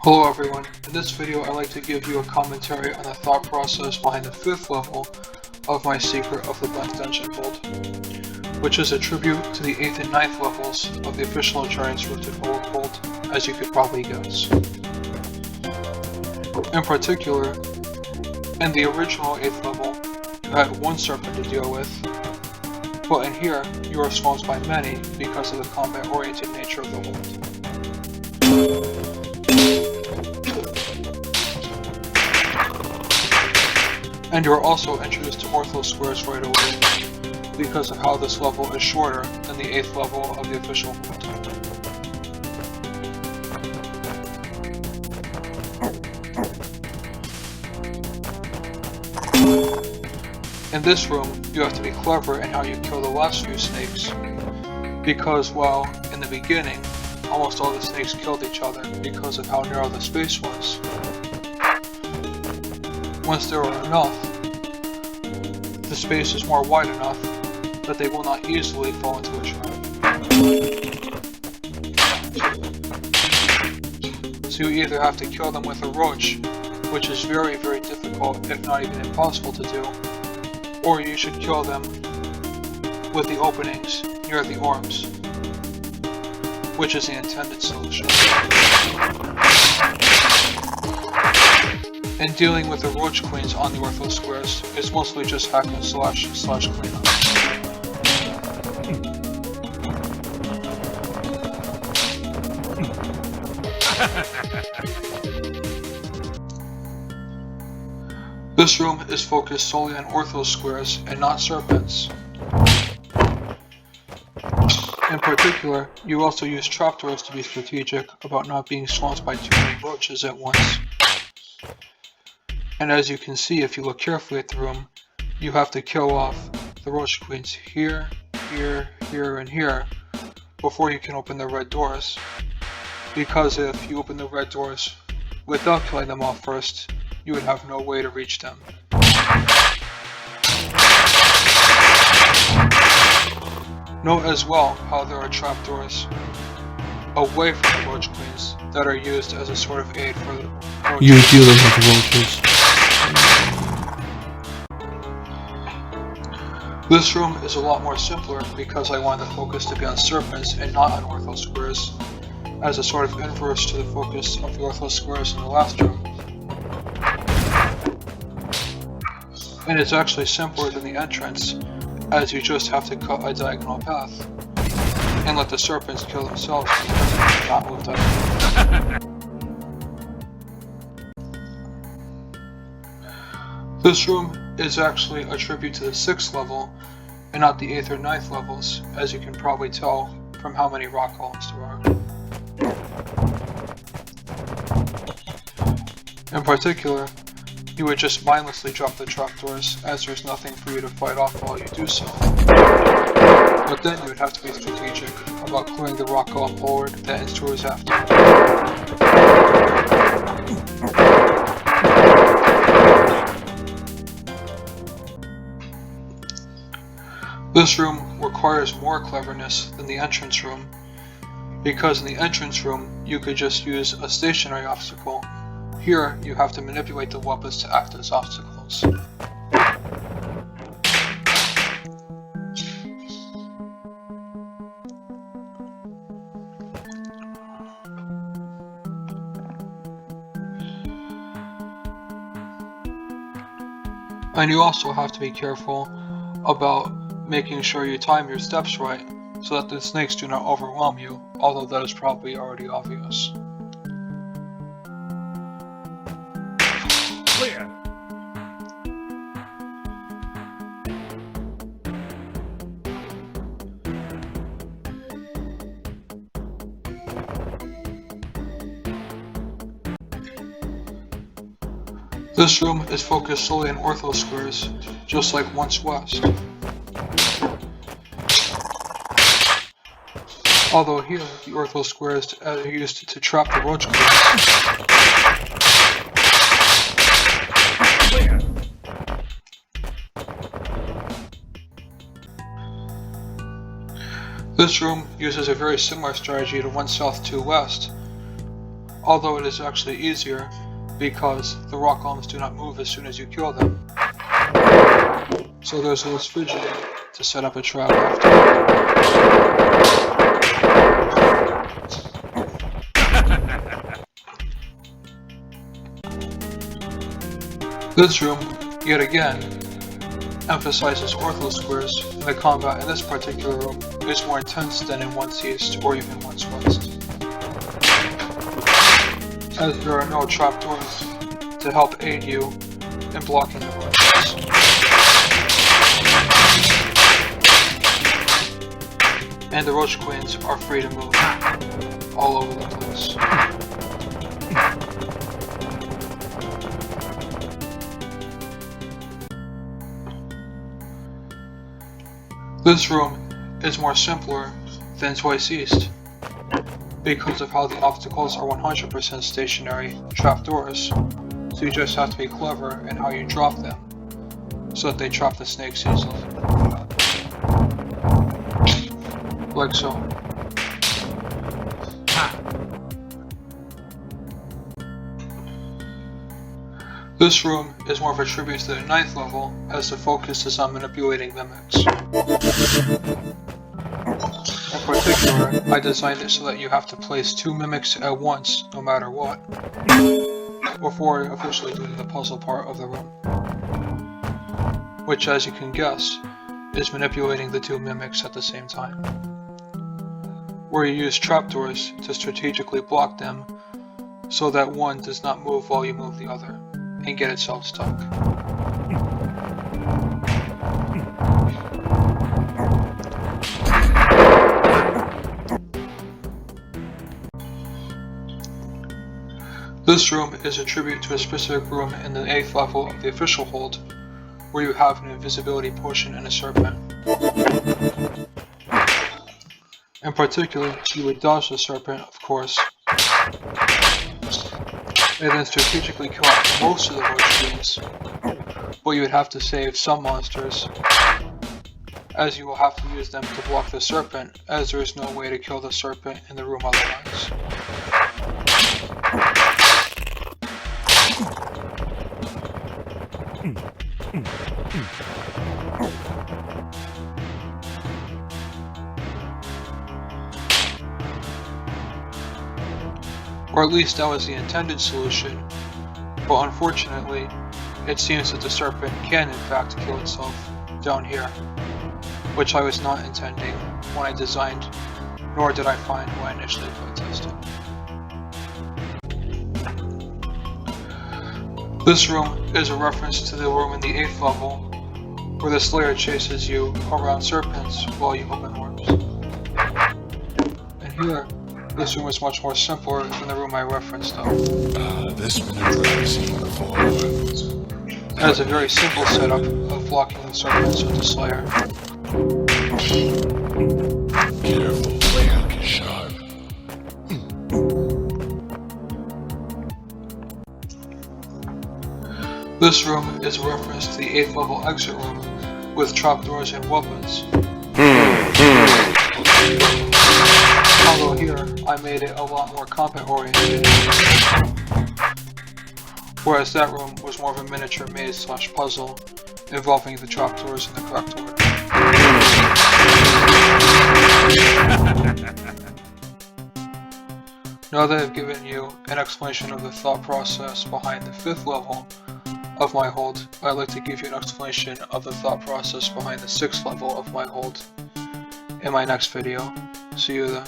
Hello everyone, in this video I'd like to give you a commentary on the thought process behind the 5th level of my Secret of the Blank Dungeon build, which is a tribute to the 8th and 9th levels of the official Giants Root to Overworld, as you could probably guess. In particular, in the original 8th level, you had one serpent to deal with, but in here, you are swamped by many because of the combat-oriented nature of the world. And you are also introduced to Ortho Squares right away, because of how this level is shorter than the 8th level of the official world. In this room, you have to be clever in how you kill the last few snakes, because while in the beginning, almost all the snakes killed each other because of how narrow the space was. Once there are enough, the space is more wide enough that they will not easily fall into a trap. So you either have to kill them with a roach, which is very difficult if not even impossible to do, or you should kill them with the openings near the orbs, which is the intended solution. And dealing with the roach queens on the Ortho Squares is mostly just hack and slash cleanup. This room is focused solely on Ortho Squares and not serpents. In particular, you also use trapdoors to be strategic about not being swamped by too many roaches at once. And as you can see if you look carefully at the room, you have to kill off the roach queens here, here, here, and here before you can open the red doors. Because if you open the red doors without killing them off first, you would have no way to reach them. Note as well how there are trapdoors away from the roach queens that are used as a sort of aid for the roaches. You deal with the roaches. This room is a lot more simpler because I wanted the focus to be on serpents and not on Ortho Squares, as a sort of inverse to the focus of the Ortho Squares in the last room. And it's actually simpler than the entrance, as you just have to cut a diagonal path and let the serpents kill themselves because they do not move diagonally. This room is actually a tribute to the 6th level and not the 8th or 9th levels, as you can probably tell from how many rock columns there are. In particular, you would just mindlessly drop the trapdoors, as there's nothing for you to fight off while you do so. But then you would have to be strategic about clearing the rock column forward that ensures after. This room requires more cleverness than the entrance room, because in the entrance room you could just use a stationary obstacle. Here you have to manipulate the weapons to act as obstacles. And you also have to be careful about making sure you time your steps right, so that the snakes do not overwhelm you, although that is probably already obvious. Clear. This room is focused solely on Ortho Squares, just like Once West. Although here, the Ortho Squares are used to trap the roach queens. This room uses a very similar strategy to 1 South 2 West, although it is actually easier because the rock golems do not move as soon as you kill them. So there's less fidgeting to set up a trap after. This room, yet again, emphasizes ortho squares, and the combat in this particular room is more intense than in Once East or even Once West, as there are no trapdoors to help aid you in blocking the roaches. And the roach queens are free to move all over the place. This room is more simpler than Twice East because of how the obstacles are 100% stationary trapdoors, so you just have to be clever in how you drop them so that they trap the snakes easily. Like so. This room is more of a tribute to the 9th level, as the focus is on manipulating mimics. In particular, I designed it so that you have to place 2 mimics at once, no matter what, before officially doing the puzzle part of the room. Which, as you can guess, is manipulating the 2 mimics at the same time. Where you use trapdoors to strategically block them so that one does not move while you move the other, and get itself stuck. This room is a tribute to a specific room in the 8th level of the official hold, where you have an invisibility potion and a serpent. In particular, you would dodge the serpent, of course, and then strategically kill off most of the roach queens, but you would have to save some monsters, as you will have to use them to block the serpent, as there is no way to kill the serpent in the room otherwise. Or at least that was the intended solution, but unfortunately, it seems that the serpent can in fact kill itself down here, which I was not intending when I designed, nor did I find when I initially playtested. This room is a reference to the room in the 8th level, where the Slayer chases you around serpents while you open orbs. And here, this room is much more simpler than the room I referenced though. This one I've never seen before. It has a very simple setup of blocking the serpents with the Slayer. Careful, the hook is sharp. This room is a reference to the 8th level exit room with trapdoors and weapons. Although here, I made it a lot more combat oriented, whereas that room was more of a miniature maze slash puzzle involving the trapdoors in the correct order. Now that I've given you an explanation of the thought process behind the 5th level of my hold, I'd like to give you an explanation of the thought process behind the 6th level of my hold in my next video. See you then.